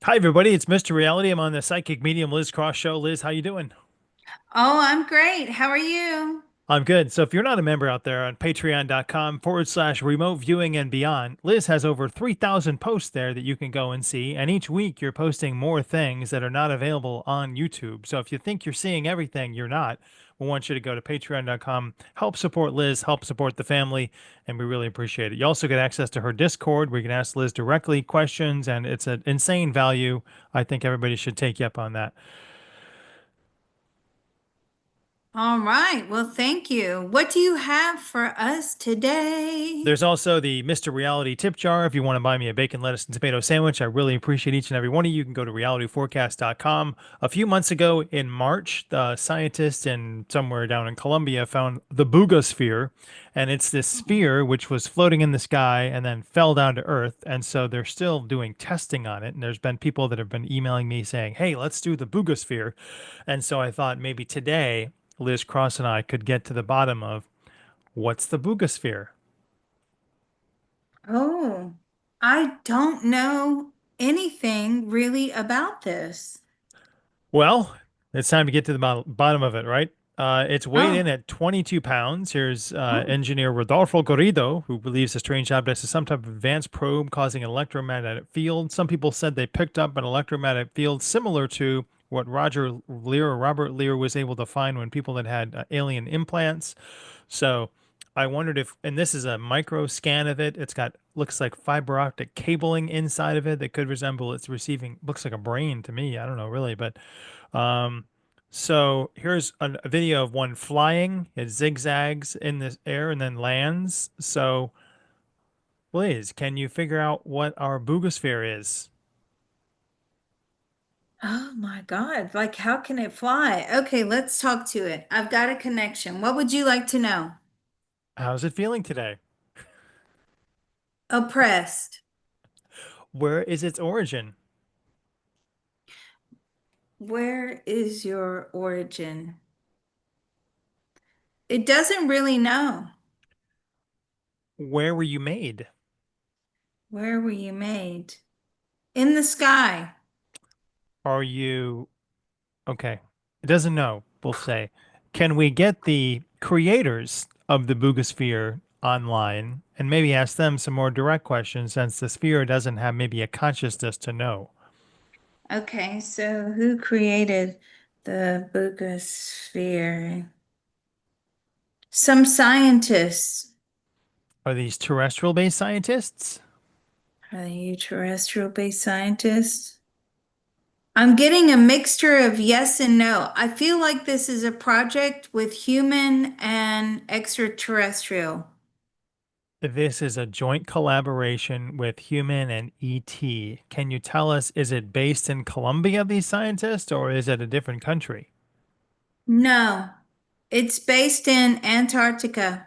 Hi everybody, it's Mr. Reality. I'm on the psychic medium Liz Cross show. Liz, how you doing? Oh, I'm great. How are you? I'm good. So if you're not a member out there on patreon.com/, remote viewing and beyond, Liz has over 3,000 posts there that you can go and see. And each week you're posting more things that are not available on YouTube. So if you think you're seeing everything, you're not. We want you to go to patreon.com, help support Liz, help support the family, and we really appreciate it. You also get access to her Discord where you can ask Liz directly questions, and it's an insane value. I think everybody should take you up on that. All right. Well, thank you. What do you have for us today? There's also the Mr. Reality tip jar if you want to buy me a bacon, lettuce, and tomato sandwich. I really appreciate each and every one of you. You can go to realityforecast.com. A few months ago in March, the scientists in somewhere down in Colombia found the Buga Sphere, and it's this sphere which was floating in the sky and then fell down to Earth. And so they're still doing testing on it. And there's been people that have been emailing me saying, "Hey, let's do the Buga Sphere." And so I thought maybe today Liz Cross and I could get to the bottom of what's the Buga Sphere. Oh, I don't know anything really about this. Well, it's time to get to the bottom of it, right? It's weighed in Oh, at 22 pounds. Here's oh, engineer Rodolfo Corrido, who believes the strange object is some type of advanced probe causing an electromagnetic field. Some people said they picked up an electromagnetic field similar to what Robert Lear was able to find when people had alien implants. So I wondered if, and this is a micro scan of it. It's got looks like fiber optic cabling inside of it that could resemble it's receiving. Looks like a brain to me. I don't know really, but um, so here's a video of one flying. It zigzags in the air and then lands. So, Liz, can you figure out what our boogosphere is? oh my God. Like, how can it fly? Okay, let's talk to it. I've got a connection. What would you like to know? How's it feeling today? Oppressed. Where is its origin? Where is your origin? It doesn't really know. Where were you made? Where were you made? In the sky. Are you okay? It doesn't know, we'll say. Can we get the creators of the boogosphere online and maybe ask them some more direct questions since the sphere doesn't have maybe a consciousness to know? Okay, so who created the Buga Sphere? Some scientists. Are these terrestrial-based scientists? Are you terrestrial-based scientists? I'm getting a mixture of yes and no. I feel like this is a project with human and extraterrestrial. This is a joint collaboration with human and ET. Can you tell us, is it based in Colombia, these scientists, or is it a different country? No, it's based in Antarctica.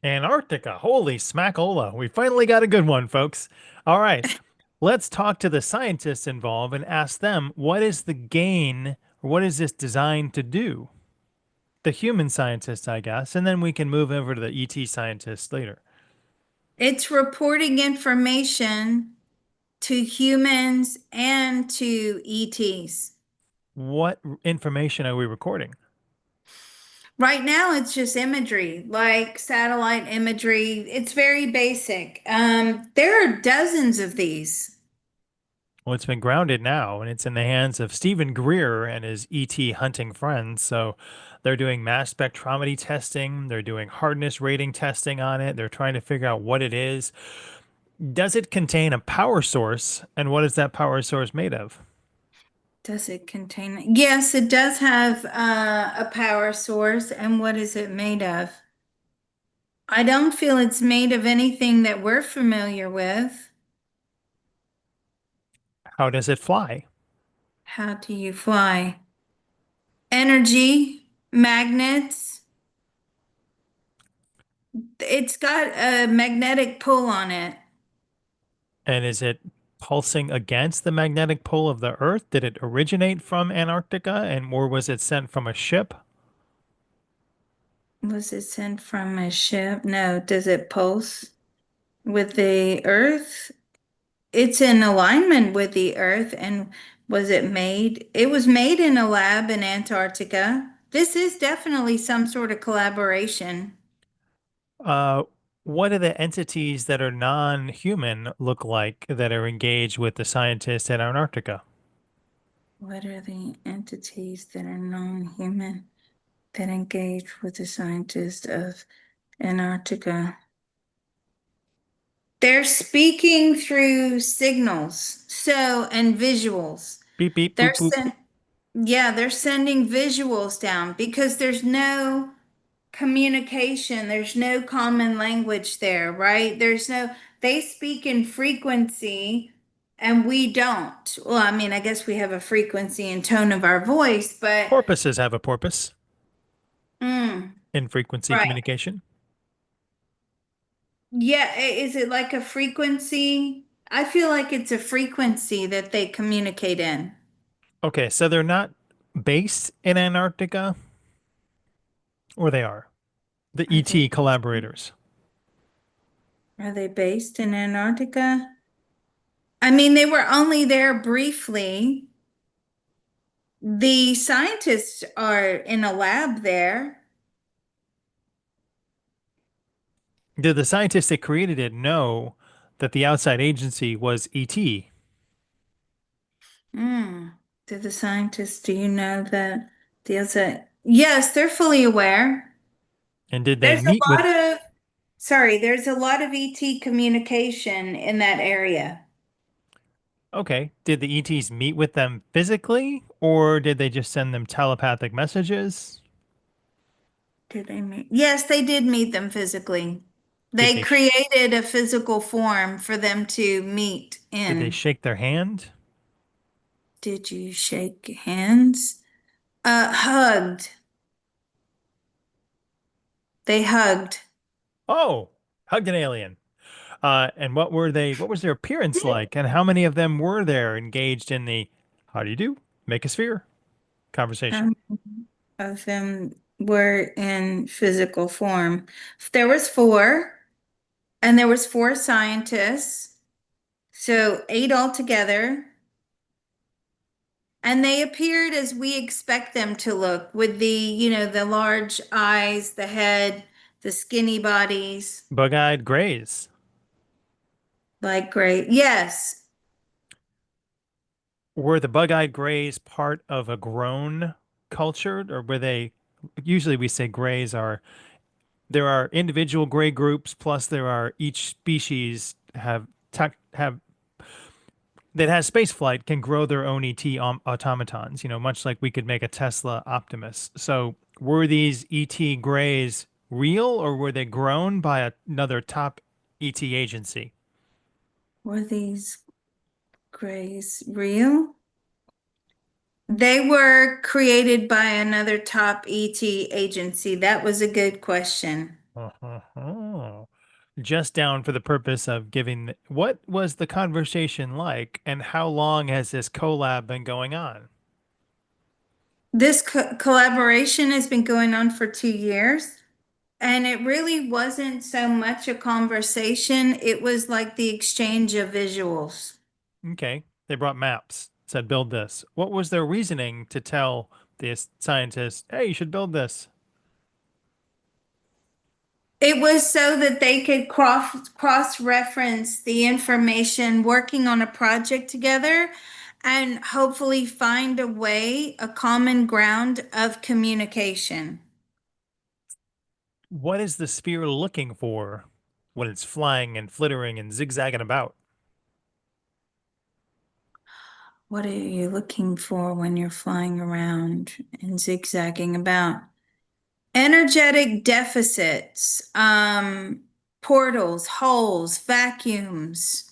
Antarctica. Holy smackola. We finally got a good one, folks. All right. Let's talk to the scientists involved and ask them what is the gain, or what is this designed to do? The human scientists, I guess, and then we can move over to the ET scientists later. It's reporting information to humans and to ETs. What information are we recording? Right now, it's just imagery, like satellite imagery. It's very basic. There are dozens of these. Well, it's been grounded now, and it's in the hands of Stephen Greer and his ET hunting friends. So they're doing mass spectrometry testing, they're doing hardness rating testing on it, they're trying to figure out what it is. Does it contain a power source, and what is that power source made of? Does it contain? Yes, it does have a power source. And what is it made of? I don't feel it's made of anything that we're familiar with. How does it fly? How do you fly? Energy, magnets. It's got a magnetic pull on it. And is it pulsing against the magnetic pull of the Earth? Did it originate from Antarctica, and or was it sent from a ship? Was it sent from a ship? No. Does it pulse with the Earth? it's in alignment with the Earth. And was it made? It was made in a lab in Antarctica. This is definitely some sort of collaboration. Uh, what do the entities that are non-human look like that are engaged with the scientists in Antarctica? What are the entities that are non-human that engage with the scientists of Antarctica? They're speaking through signals, so and visuals. Beep, beep, They're boop, boop. sent, yeah, they're sending visuals down because there's no communication, there's no common language there, right? They speak in frequency and we don't. Well, I mean, I guess we have a frequency and tone of our voice, but Porpoises have a porpoise mm, in frequency right. communication. Yeah, is it like a frequency? I feel like it's a frequency that they communicate in. Okay, so they're not based in Antarctica, or they are. The Are they ET collaborators. are they based in Antarctica? I mean, they were only there briefly. The scientists are in a lab there. Did the scientists that created it know that the outside agency was ET? Hmm. Do the scientists, do you know that the other? Yes, they're fully aware. And did they There's meet a with, lot of, there's a lot of ET communication in that area. okay, did the ETs meet with them physically, or did they just send them telepathic messages? Did they meet? Yes, they did meet them physically. Did They they created a physical form for them to meet did they in. shake their hand? Did you shake hands? Hugged. They hugged. Oh, hugged an alien. And what was their appearance like, and how many of them were there engaged in the how do you do? Make a sphere How conversation. many of them were in physical form? There was four, and there was four scientists, so eight altogether. And they appeared as we expect them to look, with the large eyes, the head, the skinny bodies, Bug-eyed grays. like great. Yes. Were the bug-eyed grays part of a grown culture, or were they? Usually, we say grays are there are individual gray groups, plus there are each species have tech have that has space flight can grow their own ET automatons, much like we could make a Tesla Optimus. So were these ET grays real, or were they grown by another top ET agency? Were these grays real? They were created by another top ET agency. That was a good question. Uh-huh. Just down for the purpose of giving, what was the conversation like, and how long has this collab been going on? This collaboration has been going on for 2 years, and it really wasn't so much a conversation. It was like the exchange of visuals. Okay, they brought maps, said build this. What was their reasoning to tell this scientist, hey, you should build this? It was so that they could cross reference the information working on a project together and hopefully find a way, a common ground of communication. What is the sphere looking for when it's flying and flittering and zigzagging about? What are you looking for when you're flying around and zigzagging about? Energetic deficits, portals, holes, vacuums,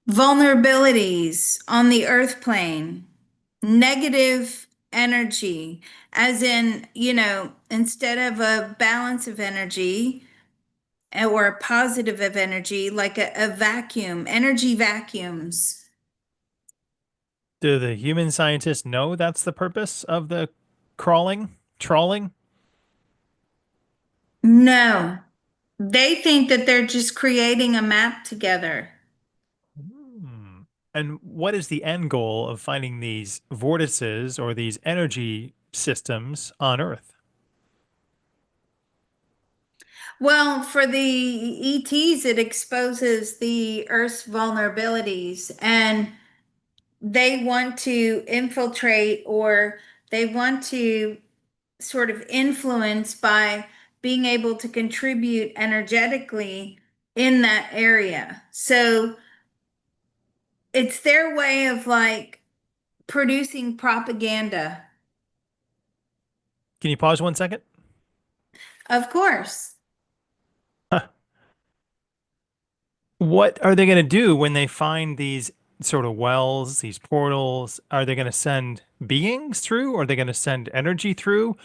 vulnerabilities on the earth plane, negative energy, as in, instead of a balance of energy or a positive of energy, like a vacuum, energy vacuums. Do the human scientists know that's the purpose of the trawling? No, they think that they're just creating a map together. And what is the end goal of finding these vortices or these energy systems on Earth? Well, for the ETs, it exposes the Earth's vulnerabilities, and they want to infiltrate, or they want to sort of influence by being able to contribute energetically in that area. So it's their way of like producing propaganda. Can you pause 1 second? Of course. What are they going to do when they find these sort of wells, these portals? Are they going to send beings through? Or are they going to send energy through?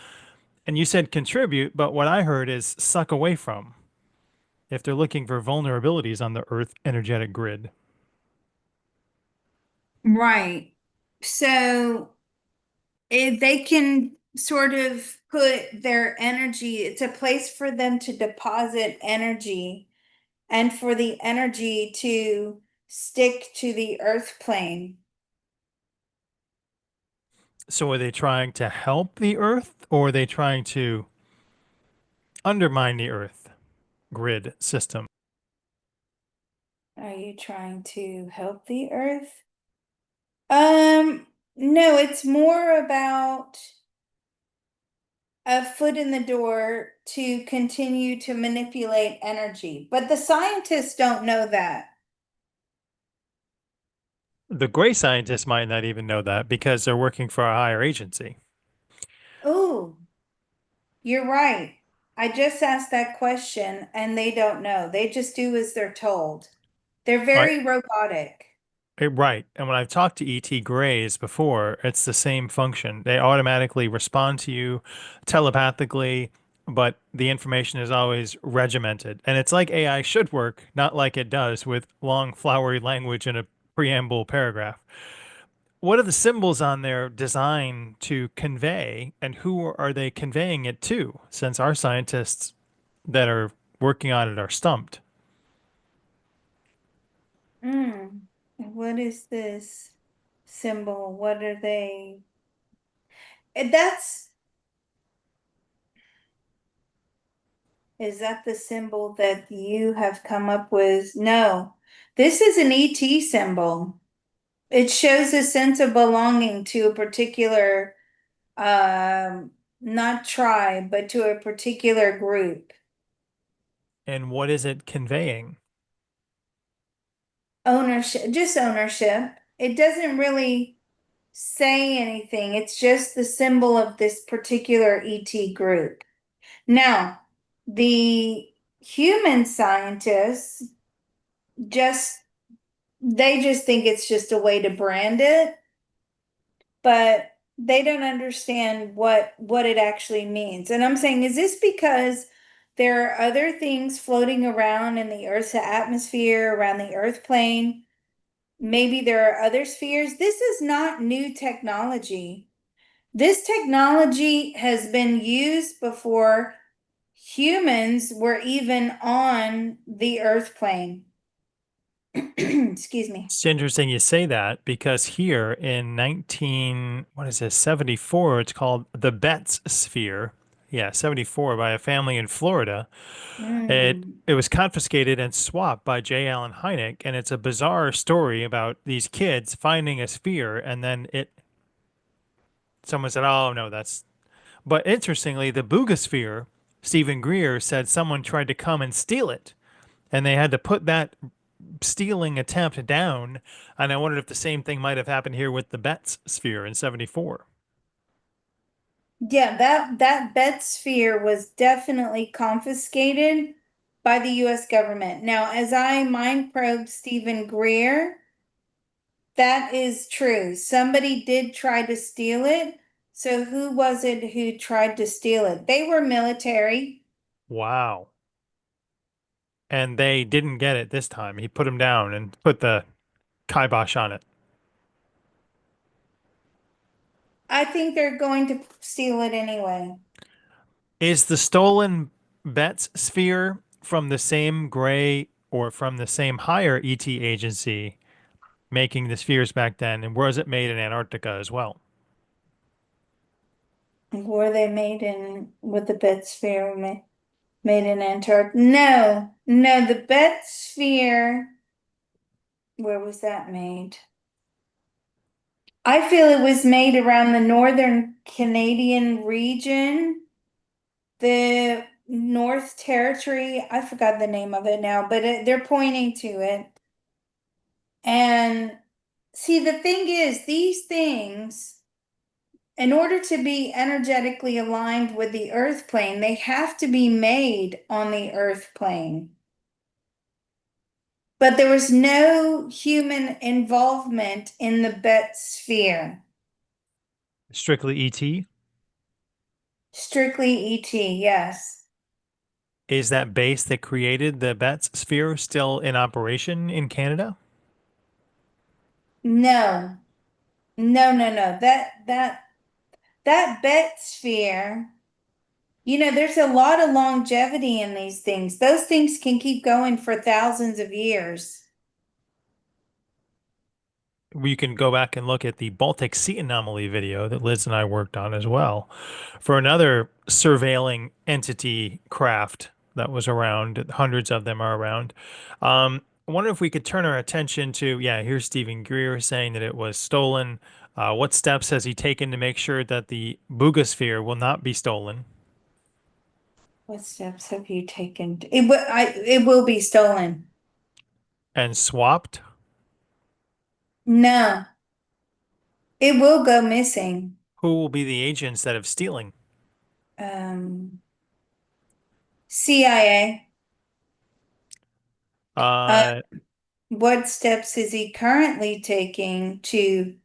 And you said contribute, but what I heard is suck away from if they're looking for vulnerabilities on the Earth energetic grid. Right. So if they can sort of put their energy, it's a place for them to deposit energy and for the energy to stick to the earth plane. So are they trying to help the Earth or are they trying to undermine the Earth grid system? Are you trying to help the earth? No, it's more about a foot in the door to continue to manipulate energy. But the scientists don't know that. The gray scientists might not even know that because they're working for a higher agency. Oh, you're right. I just asked that question and they don't know. They just do as they're told. They're I very robotic. Right. And when I've talked to ET Grays before, it's the same function. They automatically respond to you telepathically, but the information is always regimented. And it's like AI should work, not like it does with long, flowery language in a preamble paragraph. What are the symbols on there designed to convey, and who are they conveying it to? Since our scientists that are working on it are stumped. Mm. What is this symbol? What are they? That's, is that the symbol that you have come up with? No, this is an ET symbol. It shows a sense of belonging to a particular, not tribe, but to a particular group. And what is it conveying? Ownership, just ownership. It doesn't really say anything. It's just the symbol of this particular ET group. Now, the human scientists just they just think it's just a way to brand it, but they don't understand what it actually means. And I'm saying, is this because there are other things floating around in the Earth's atmosphere, around the Earth plane? Maybe there are other spheres. This is not new technology. This technology has been used before humans were even on the Earth plane. Excuse me. It's interesting you say that because here in 19, what is this, 74, it's called the Betz Sphere. Yeah, 74 by a family in Florida. Mm. It was confiscated and swapped by J. Allen Hynek, and it's a bizarre story about these kids finding a sphere and then someone said, "Oh no, that's." But interestingly, the Buga Sphere, Stephen Greer said someone tried to come and steal it, and they had to put that stealing attempt down. And I wondered if the same thing might have happened here with the Betz sphere in 74. Yeah, that Betz sphere was definitely confiscated by the US government. Now, as I mind probe Stephen Greer, that is true. Somebody did try to steal it. So who was it who tried to steal it? They were military. Wow. And they didn't get it this time. He put them down and put the kibosh on it. I think they're going to steal it anyway. Is the stolen Betz sphere from the same gray or from the same higher ET agency? making the spheres back then? And was it made in Antarctica as well? Were they made in, with the Betz sphere made in Antarctica? No, no, the Betz sphere, where was that made? I feel it was made around the northern Canadian region, the North Territory. I forgot the name of it now, but they're pointing to it. And see, the thing is, these things, in order to be energetically aligned with the Earth plane, they have to be made on the Earth plane. But there was no human involvement in the Betz sphere, Strictly ET? strictly ET, yes. Is that base that created the Betz sphere still in operation in Canada? No, no, no, no. That Betz sphere, there's a lot of longevity in these things. Those things can keep going for thousands of years. You can go back and look at the Baltic Sea anomaly video that Liz and I worked on as well for another surveilling entity craft that was around. Hundreds of them are around. I wonder if we could turn our attention to, yeah, here's Stephen Greer saying that it was stolen. What steps has he taken to make sure that the Buga Sphere will not be stolen What steps have you taken? It will be stolen. and swapped? No, it will go missing. Who will be the agents that have stealing? Um, CIA. Uh, Uh, what steps is he currently taking to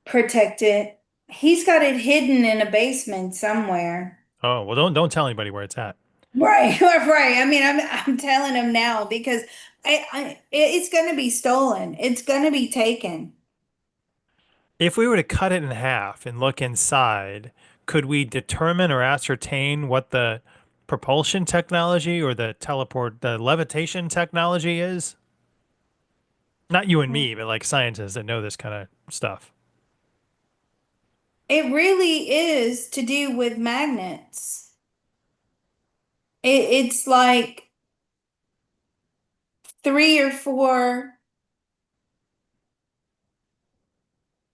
protect it? He's got it hidden in a basement somewhere. oh, well, don't tell anybody where it's at. Right, right. I mean, I'm telling him now because it's going to be stolen. It's going to be taken. If we were to cut it in half and look inside, could we determine or ascertain what the propulsion technology or the levitation technology is? Not you and me, but like scientists that know this kind of stuff. It really is to do with magnets. It's like three or four.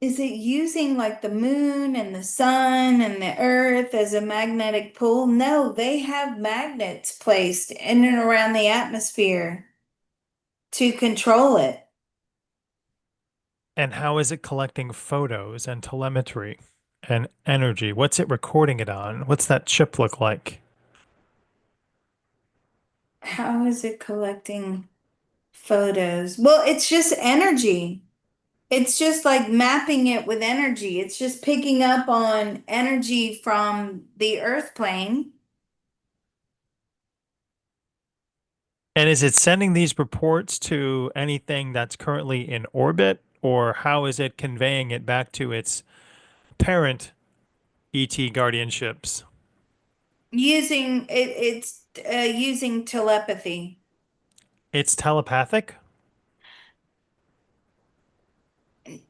Is it using like the moon and the sun and the earth as a magnetic pull? No, they have magnets placed in and around the atmosphere to control it. And how is it collecting photos and telemetry and energy? What's it recording it on? What's that chip look like? How is it collecting photos? Well, it's just energy. It's just like mapping it with energy. It's just picking up on energy from the earth plane. And is it sending these reports to anything that's currently in orbit, or how is it conveying it back to its parent ET guardianships? It's using telepathy. It's telepathic.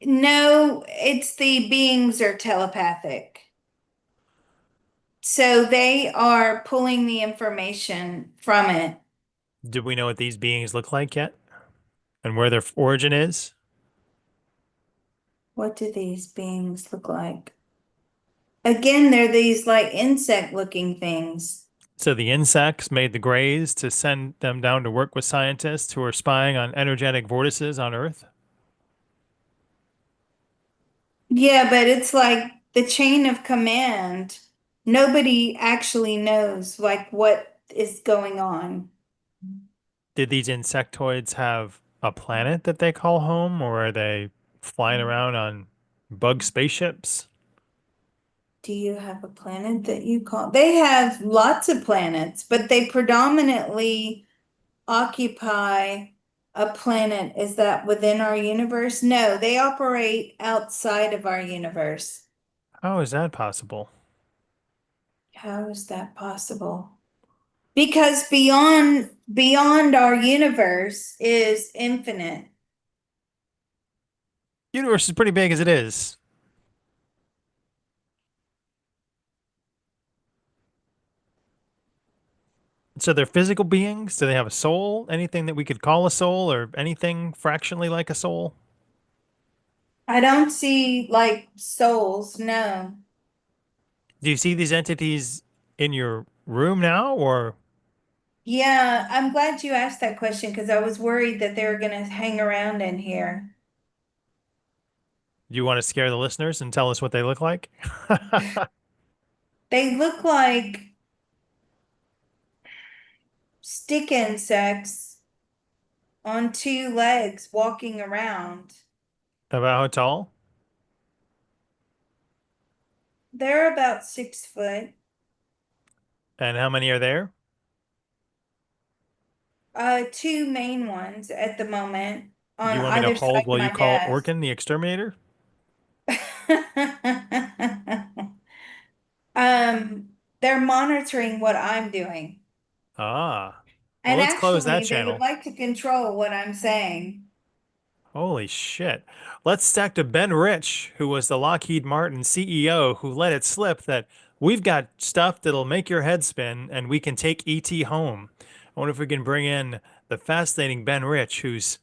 No, it's the beings are telepathic. So they are pulling the information from it. Do we know what these beings look like yet? And where their origin is? What do these beings look like? Again, they're these like insect looking things. So the insects made the Greys to send them down to work with scientists who are spying on energetic vortices on Earth. Yeah, but it's like the chain of command. Nobody actually knows like what is going on. Did these insectoids have a planet that they call home, or are they flying around on bug spaceships? Do you have a planet that you call? They have lots of planets, but they predominantly occupy a planet. Is that within our universe? No, they operate outside of our universe. How is that possible? How is that possible? Because beyond our universe is infinite. Universe is pretty big as it is. So they're physical beings? Do they have a soul? Anything that we could call a soul or anything fractionally like a soul? I don't see like souls, no. Do you see these entities in your room now, or Yeah, I'm glad you asked that question because I was worried that they were going to hang around in here. do you want to scare the listeners and tell us what they look like? They look like stick insects on two legs walking around. About how tall? They're about 6 foot. And how many are there? Two main ones at the moment Do on you want me to either hold side of while you my call desk. Orkin the exterminator? Um, they're monitoring what I'm doing. Ah, well, And let's close that actually, they would channel. like to control what I'm saying. Holy shit. Let's stack to Ben Rich, who was the Lockheed Martin CEO who let it slip that we've got stuff that'll make your head spin and we can take ET home. I wonder if we can bring in the fascinating Ben Rich, whose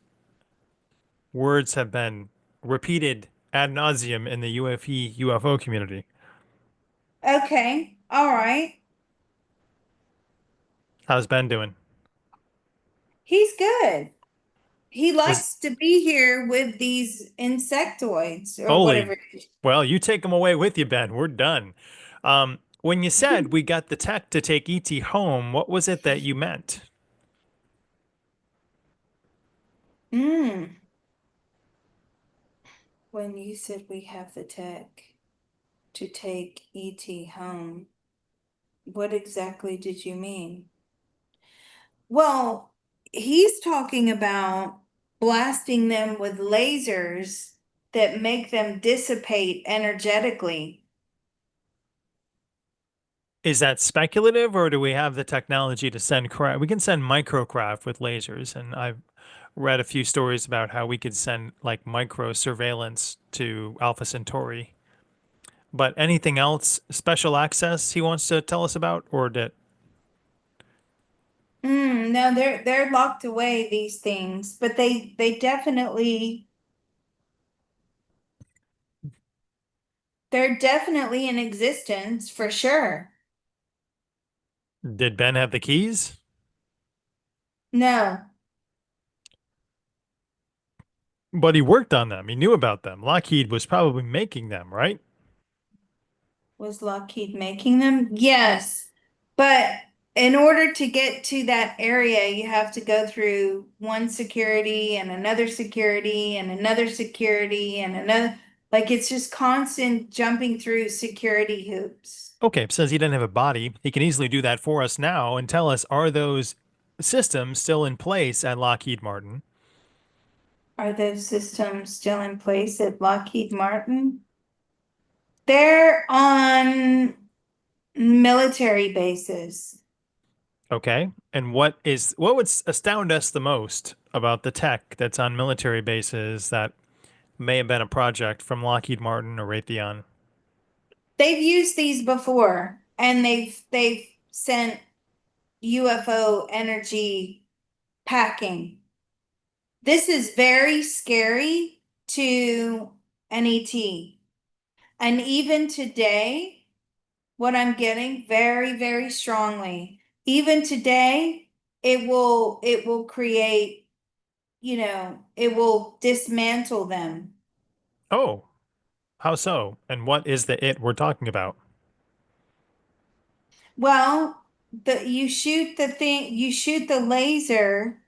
words have been repeated ad nauseum in the UFE UFO community. Okay, all right. How's Ben doing? He's good. He Was likes to be here with these insectoids or holy, whatever it is. well, you take them away with you, Ben. We're done. When you said we got the tech to take ET home, what was it that you meant? Mm, when you said we have the tech to take ET home, what exactly did you mean? Well, he's talking about blasting them with lasers that make them dissipate energetically. Is that speculative, or do we have the technology to send craft? We can send microcraft with lasers, and I've read a few stories about how we could send like micro surveillance to Alpha Centauri. But anything else, special access he wants to tell us about, or did No, they're locked away, these things, but they definitely they're definitely in existence for sure. Ben have the keys? No, But he worked on them. He knew about them. Lockheed was probably making them, right? was Lockheed making them? Yes. But in order to get to that area, you have to go through one security and another security and another security and another, like it's just constant jumping through security hoops. Okay, since he didn't have a body, he can easily do that for us now and tell us, are those systems still in place at Lockheed Martin? Are those systems still in place at Lockheed Martin? They're on military bases. Okay. And what would astound us the most about the tech that's on military bases that may have been a project from Lockheed Martin or Raytheon? They've used these before and they've sent UFO energy packing. This is very scary to an ET. And even today, what I'm getting very, very strongly, even today, it will create, it will dismantle them. Oh, how so? And what is the it we're talking about? Well, you shoot the thing, you shoot the laser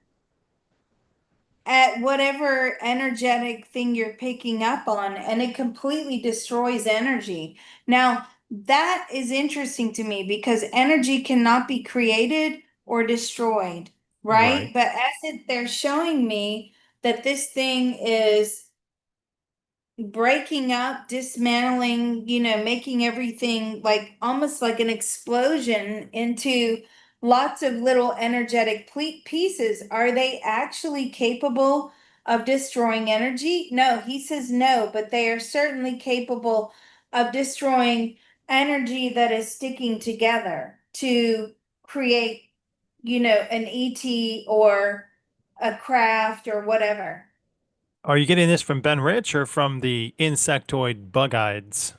at whatever energetic thing you're picking up on, and it completely destroys energy. Now, that is interesting to me because energy cannot be created or destroyed, Right. right? But they're showing me that this thing is breaking up, dismantling, making everything like almost like an explosion into lots of little energetic pieces. Are they actually capable of destroying energy? No, he says no, but they are certainly capable of destroying energy that is sticking together to create, an ET or a craft or whatever. Are you getting this from Ben Rich or from the Insectoid bug-eyeds?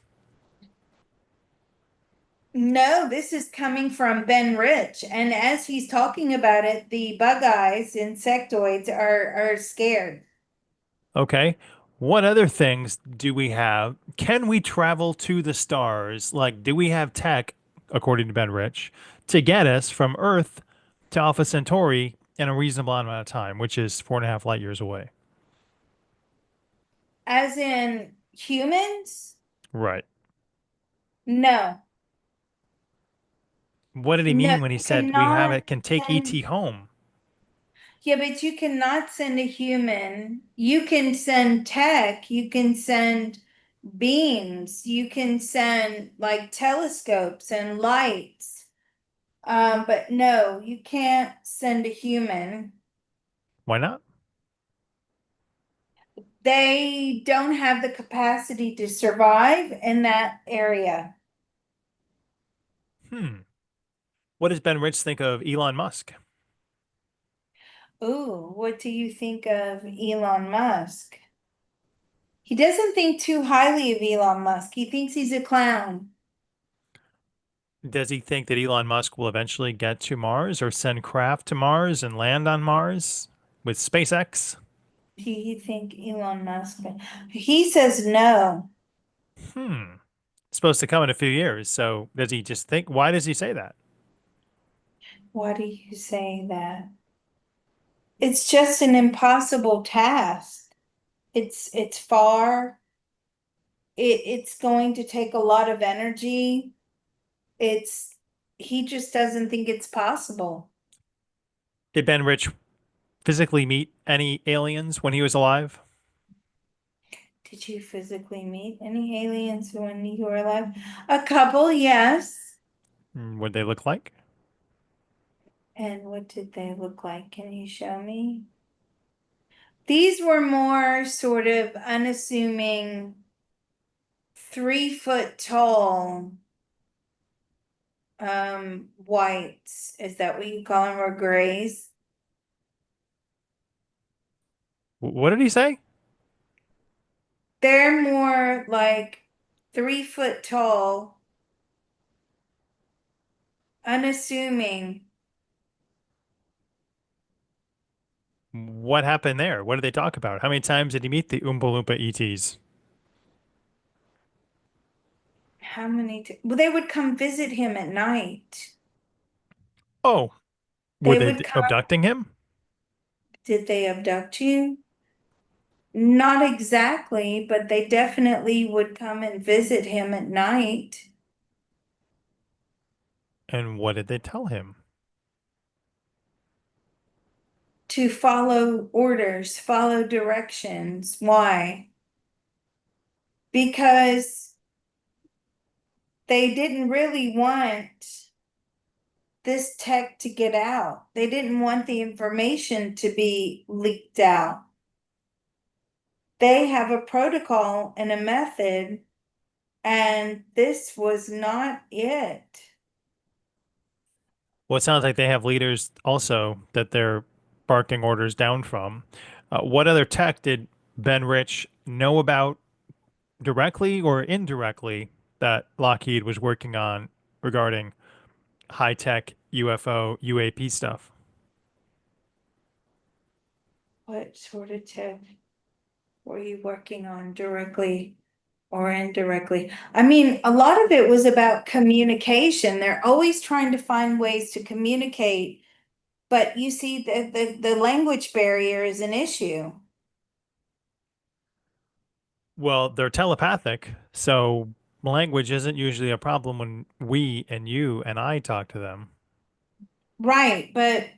No, this is coming from Ben Rich. And as he's talking about it, the bug eyes, insectoids, are scared. Okay. What other things do we have? Can we travel to the stars? Like, do we have tech, according to Ben Rich, to get us from Earth to Alpha Centauri in a reasonable amount of time, which is 4.5 light years away? As in humans? Right. No, What did he no, mean when he you said we have it cannot can take ET send. home? Yeah, but you cannot send a human. You can send tech, you can send beams, you can send like telescopes and lights. But no, you can't send a human. Why not? They don't have the capacity to survive in that area. Hmm. What does Ben Rich think of Elon Musk? Ooh, what do you think of Elon Musk? He doesn't think too highly of Elon Musk. He thinks he's a clown. Does he think that Elon Musk will eventually get to Mars or send craft to Mars and land on Mars with SpaceX? He think Elon Musk. He says no. Hmm. Supposed to come in a few years. So does he just think, why does he say that? Why do you say that? It's just an impossible task. It's far. It's going to take a lot of energy. It's he just doesn't think it's possible. Did Ben Rich physically meet any aliens when he was alive? Did you physically meet any aliens when you were alive? A couple, yes. What they look like? And what did they look like? Can you show me? These were more sort of unassuming, 3 foot tall, whites. Is that what you call them, or grays? What did he say? They're more like 3 foot tall, unassuming. What happened there? What did they talk about? How many times did he meet the Oompa Loompa ETs? How many? Well, they would come visit him at night. Oh, were They they would come. abducting him? Did they abduct you? Not exactly, but they definitely would come and visit him at night And what did they tell him? to follow orders, follow directions. Why? Because they didn't really want this tech to get out. They didn't want the information to be leaked out. They have a protocol and a method, and this was not it. Well, it sounds like they have leaders also that they're barking orders down from. What other tech did Ben Rich know about directly or indirectly that Lockheed was working on regarding high-tech UFO, UAP stuff? What sort of tech were you working on directly or indirectly? I mean, a lot of it was about communication. They're always trying to find ways to communicate, but you see, the language barrier is an issue. Well, they're telepathic, so language isn't usually a problem when we and you and I talk to them. Right, but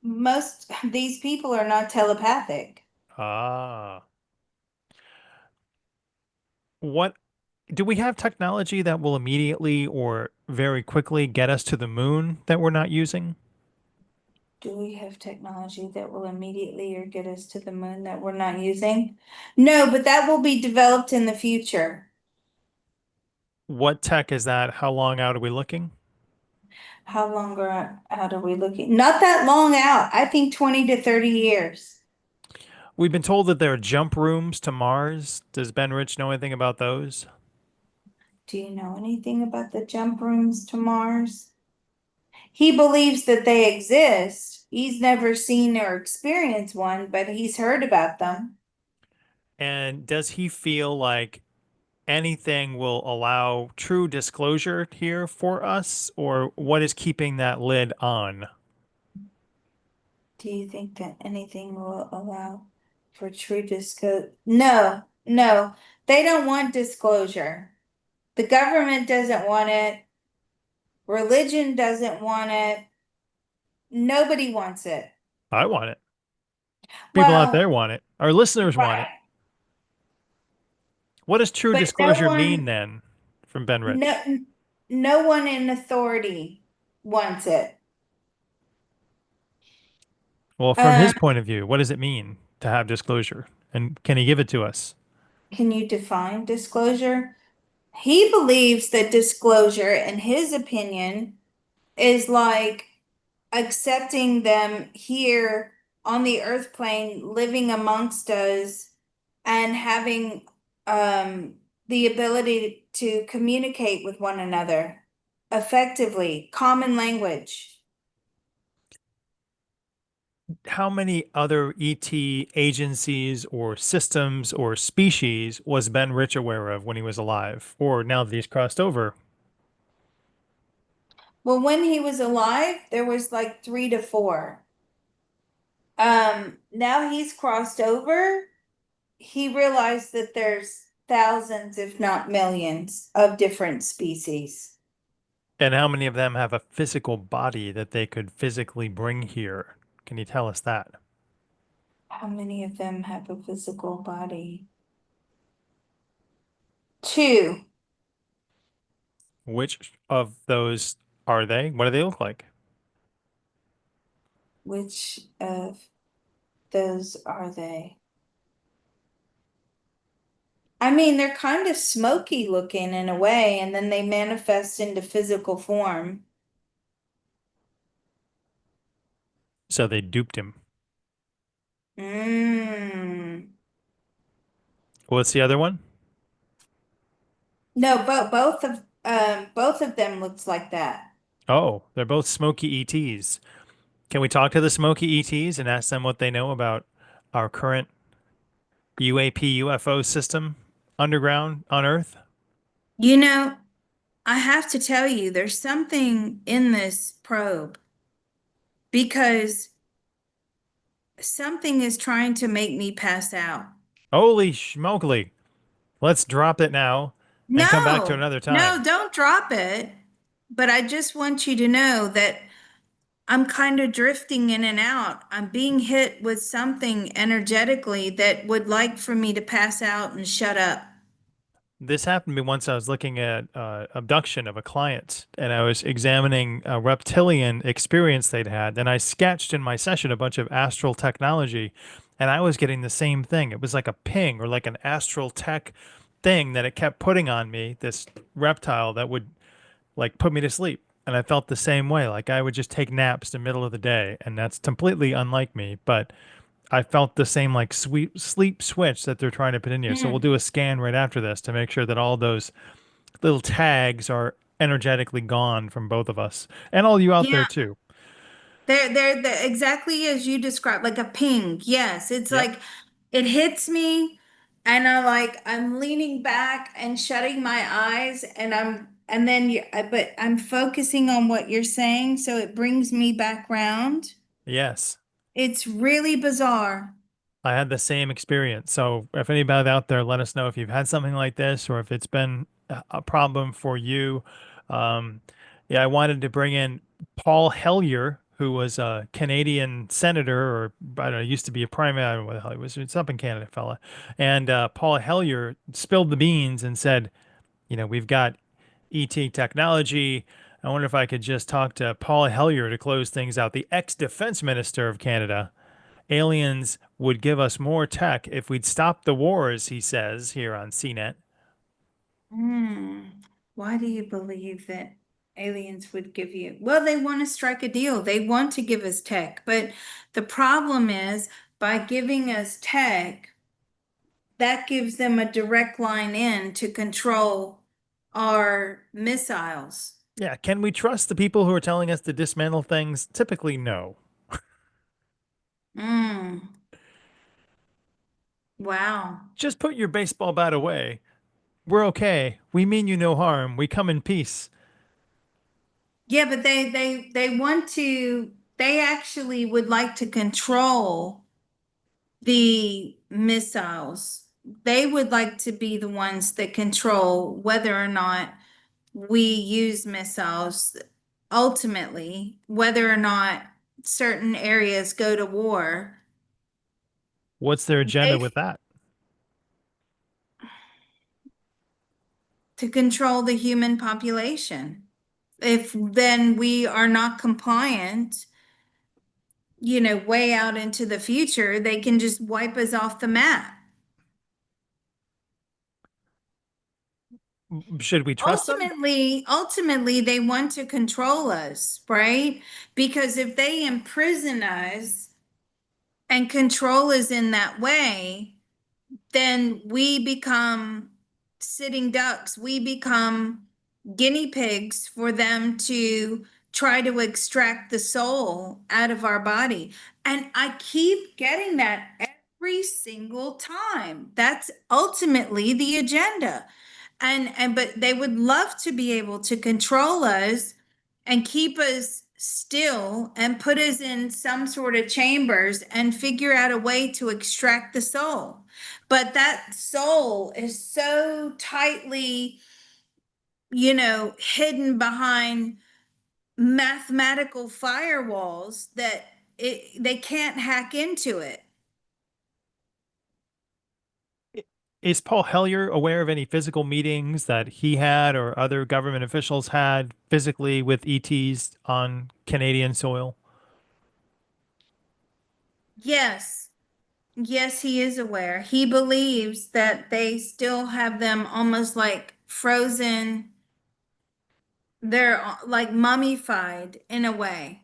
most these people are not telepathic. Ah. What do we have technology that will immediately or very quickly get us to the moon that we're not using? Do we have technology that will immediately or get us to the moon that we're not using? No, but that will be developed in the future. What tech is that? How long out are we looking? How long out are we looking? Not that long out. I think 20 to 30 years. We've been told that there are jump rooms to Mars. Does Ben Rich know anything about those? Do you know anything about the jump rooms to Mars? He believes that they exist. He's never seen or experienced one, but he's heard about them. And does he feel like anything will allow true disclosure here for us, or what is keeping that lid on? Do you think that anything will allow for true disclosure? No, no, they don't want disclosure. The government doesn't want it. Religion doesn't want it. Nobody wants it. I want it. People out Well, there want it. Our listeners want it. right. What does true But no disclosure mean one, then from Ben Rich? no, no one in authority wants it. Well, from Um, his point of view, what does it mean to have disclosure? And can he give it to us? can you define disclosure? He believes that disclosure, in his opinion, is like accepting them here on the earth plane, living amongst us, and having the ability to communicate with one another effectively, common language. How many other ET agencies or systems or species was Ben Rich aware of when he was alive? Or now that he's crossed over? Well, when he was alive, there was like three to four. Now he's crossed over. He realized that there's thousands, if not millions, of different species. And how many of them have a physical body that they could physically bring here? Can you tell us that? How many of them have a physical body? Two. Which of those are they? What do they look like? Which of those are they? I mean, they're kind of smoky looking in a way, and then they manifest into physical form. So they duped him. Mm. What's the other one? No, but both of them looks like that. Oh, they're both smoky ETs. Can we talk to the smoky ETs and ask them what they know about our current UAP UFO system underground on Earth? You know, I have to tell you, there's something in this probe because something is trying to make me pass out. Holy schmokely. Let's drop it now and come back to No, another no, time. don't drop it. But I just want you to know that I'm kind of drifting in and out. I'm being hit with something energetically that would like for me to pass out and shut up. This happened to me once. I was looking at abduction of a client and I was examining a reptilian experience they'd had. And I sketched in my session a bunch of astral technology and I was getting the same thing. It was like a ping or like an astral tech thing that it kept putting on me, this reptile that would like put me to sleep. And I felt the same way. Like I would just take naps in the middle of the day. And that's completely unlike me. But I felt the same like sweet sleep switch that they're trying to put in here. So we'll Mm. do a scan right after this to make sure that all those little tags are energetically gone from both of us and all you out there Yeah, too. they're exactly as you described, like a ping. Yes, it's Yep. like it hits me, and I'm leaning back and shutting my eyes, and but I'm focusing on what you're saying, so it brings me back round. Yes. It's really bizarre. I had the same experience. So if anybody out there, let us know if you've had something like this or if it's been a problem for you. Um, yeah, I wanted to bring in Paul Hellyer, who was a Canadian senator, or I don't know, used to be a primate. I don't know what the hell he was. It's up in Canada, fella. And Paul Hellyer spilled the beans and said, we've got ET technology. I wonder if I could just talk to Paul Hellyer to close things out, the ex-defense minister of Canada. Aliens would give us more tech if we'd stop the wars, he says here on CNET. Hmm. Why do you believe that aliens would give you? Well, they want to strike a deal. They want to give us tech. But the problem is by giving us tech, that gives them a direct line in to control our missiles. Yeah, can we trust the people who are telling us to dismantle things? Typically, no. Mm. Wow. Just put your baseball bat away. We're okay. We mean you no harm. We come in peace. Yeah, but they want to, they actually would like to control the missiles. They would like to be the ones that control whether or not we use missiles, ultimately, whether or not certain areas go to war. What's their agenda They with that? to control the human population. If then we are not compliant, way out into the future, they can just wipe us off the map. Should we trust them? Ultimately, they want to control us, right? Because if they imprison us and control us in that way, then we become sitting ducks. We become guinea pigs for them to try to extract the soul out of our body. And I keep getting that every single time. That's ultimately the agenda. And but they would love to be able to control us and keep us still and put us in some sort of chambers and figure out a way to extract the soul. But that soul is so tightly, hidden behind mathematical firewalls that they can't hack into it. Is Paul Hellyer aware of any physical meetings that he had or other government officials had physically with ETs on Canadian soil? Yes, yes, he is aware. He believes that they still have them almost like frozen. They're like mummified in a way.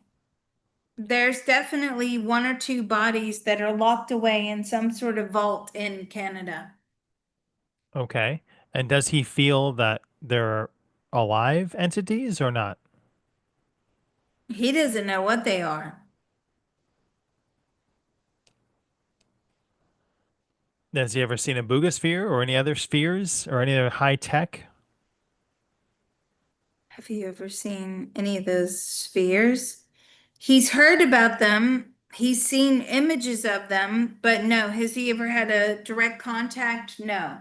There's definitely one or two bodies that are locked away in some sort of vault in Canada. Okay. And does he feel that they're alive entities or not? He doesn't know what they are. Has he ever seen a Buga Sphere or any other spheres or any other high tech? Have you ever seen any of those spheres? He's heard about them. He's seen images of them, but no, has he ever had a direct contact? No.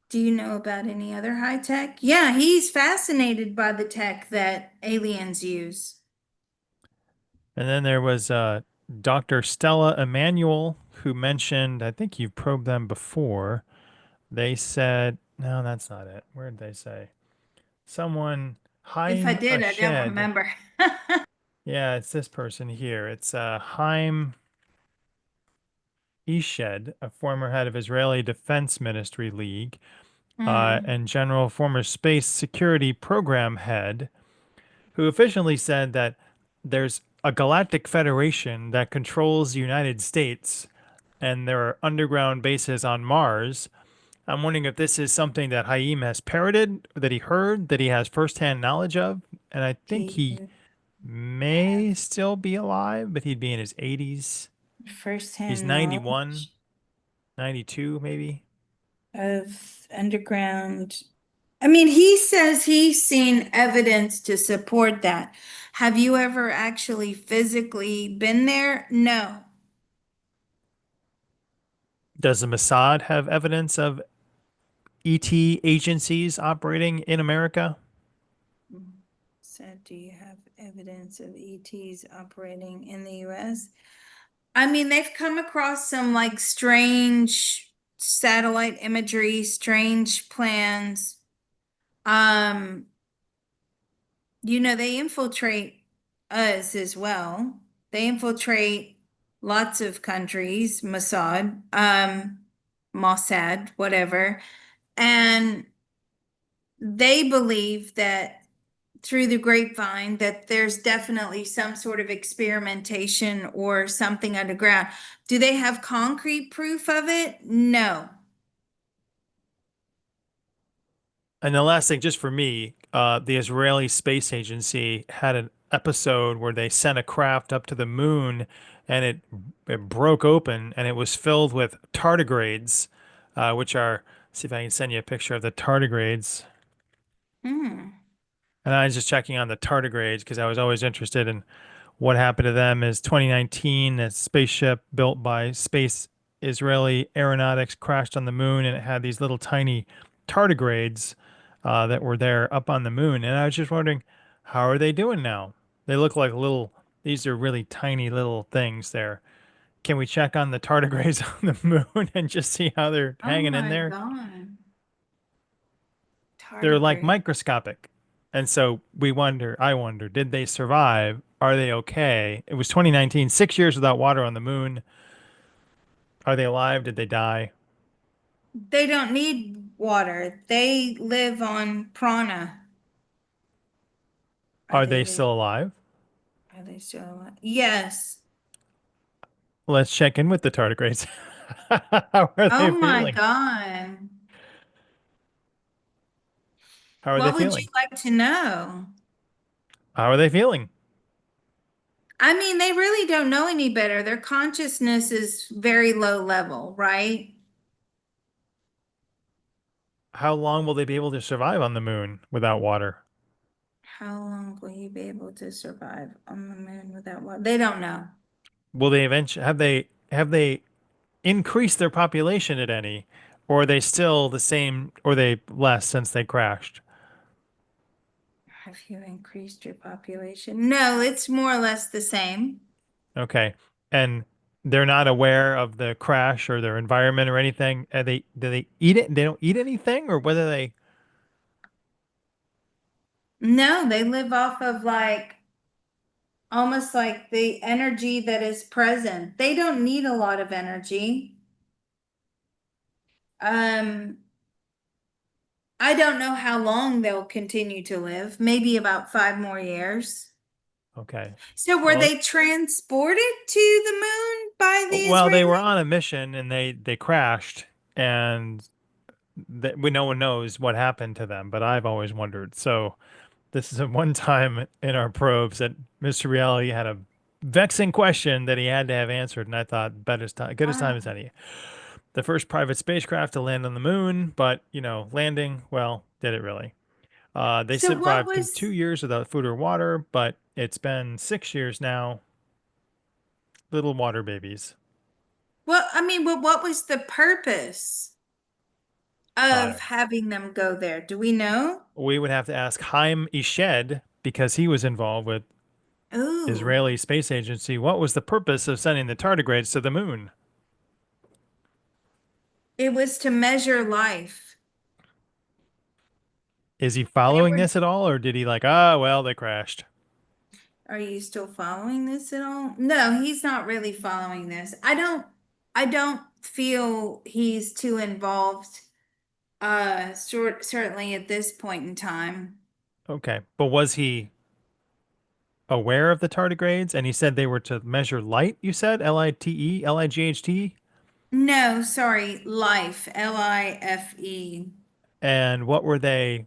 Do you know about any other high tech? Yeah, he's fascinated by the tech that aliens use. And then there was Dr. Stella Emanuel, who mentioned, I think you've probed them before. They said, no, that's not it. Where did they say? Someone, If I Haim did, I don't Ashed. remember. Yeah, it's this person here. It's Haim Eshed, a former head of Israeli Defense Ministry League, Hmm. and general former space security program head, who officially said that there's a galactic federation that controls the United States and there are underground bases on Mars. I'm wondering if this is something that Haim has parroted, that he heard, that he has firsthand knowledge of. And I Do think he you have may still be alive, but he'd be in his 80s. He's firsthand 91, knowledge 92, maybe. of underground? I mean, he says he's seen evidence to support that. Have you ever actually physically been there? No. Does the Mossad have evidence of ET agencies operating in America? Said, do you have evidence of ETs operating in the US? I mean, they've come across some like strange satellite imagery, strange plans. Um, They infiltrate us as well. They infiltrate lots of countries, Mossad, whatever. And they believe that through the grapevine that there's definitely some sort of experimentation or something underground. Do they have concrete proof of it? No. And the last thing, just for me, the Israeli Space Agency had an episode where they sent a craft up to the moon, and it broke open, and it was filled with tardigrades, which are. See if I can send you a picture of the tardigrades. Hmm. And I was just checking on the tardigrades because I was always interested in what happened to them. Is 2019, a spaceship built by Space Israeli Aeronautics crashed on the moon, and it had these little tiny tardigrades that were there up on the moon. And I was just wondering, how are they doing now? They look like little, these are really tiny little things there. Can we check on the tardigrades on the moon and just see how they're Oh hanging in my there? God. They're like Tardigrade. microscopic. And so I wonder, did they survive? Are they okay? It was 2019, 6 years without water on the moon. Are they alive? Did they die? They don't need water. They live on prana. Are Are they they there? still alive? Are they still alive? Yes. Let's check in with the tardigrades. How are Oh they my feeling? God. How are they What would you feeling? like to know? How are they feeling? I mean, they really don't know any better. Their consciousness is very low level, right? How long will they be able to survive on the moon without water? How long will you be able to survive on the moon without water? They don't know. Will they eventually have they increased their population at any, or are they still the same, or are they less since they crashed? Have you increased your population? No, it's more or less the same. Okay. And they're not aware of the crash or their environment or anything. Do they eat it? They don't eat anything, or whether they No, they live off of like almost like the energy that is present. They don't need a lot of energy. Um, I don't know how long they'll continue to live, maybe about 5 more years. okay. So were Well, they transported to the moon by the well, they were Israeli? on a mission and they crashed, and no one knows what happened to them, but I've always wondered. So this is a one time in our probes that Mr. Reality had a vexing question that he had to have answered, and I thought, bet as time, good as time Wow. as any. The first private spacecraft to land on the moon, but landing, well, did it really? They So what survived through was, 2 years without food or water, but it's been 6 years now. Little water babies. what was the purpose I of don't. having them go there? Do we know? We would have to ask Chaim Ished because he was involved with Ooh, Israeli Space Agency. What was the purpose of sending the tardigrades to the moon? it was to measure life. Is he They following were, this at all, or did he like, ah, well, they crashed? are you still following this at all? No, he's not really following this. I don't feel he's too involved, certainly at this point in time. Okay, but was he aware of the tardigrades? And he said they were to measure light. You said Lite, Light. No, sorry, life, Life. And what were they?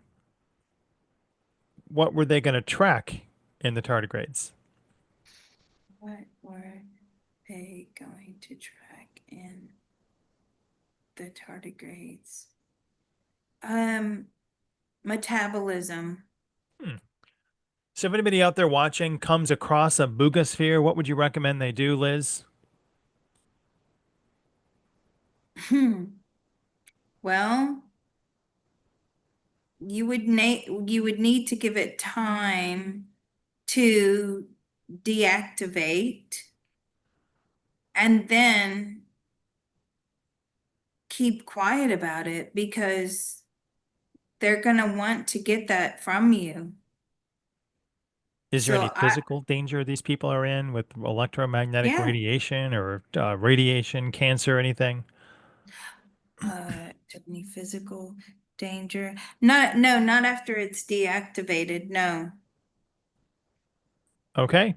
What were they going to track in the tardigrades? What were they going to track in the tardigrades? Um, Metabolism. Hmm. So if anybody out there watching comes across a Buga Sphere, what would you recommend they do, Liz? Hmm. Well, you would need to give it time to deactivate and then keep quiet about it because they're going to want to get that from you. Is there any So I, physical danger these people are in with electromagnetic yeah, radiation or radiation, cancer, anything? any physical danger? Not, no, not after it's deactivated. No. Okay.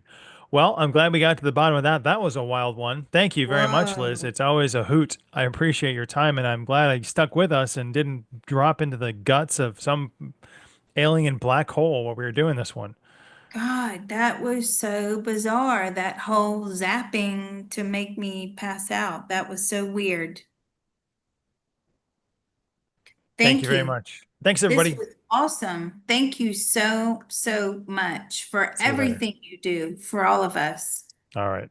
Well, I'm glad we got to the bottom of that. That was a wild one. Thank you very much, Liz. Whoa. It's always a hoot. I appreciate your time, and I'm glad I stuck with us and didn't drop into the guts of some alien black hole while we were doing this one. God, that was so bizarre. That whole zapping to make me pass out. That was so weird. Thank you Thank very you. much. Thanks, This everybody. was awesome. Thank you so, so much for See you later. everything you do for all of us. All right.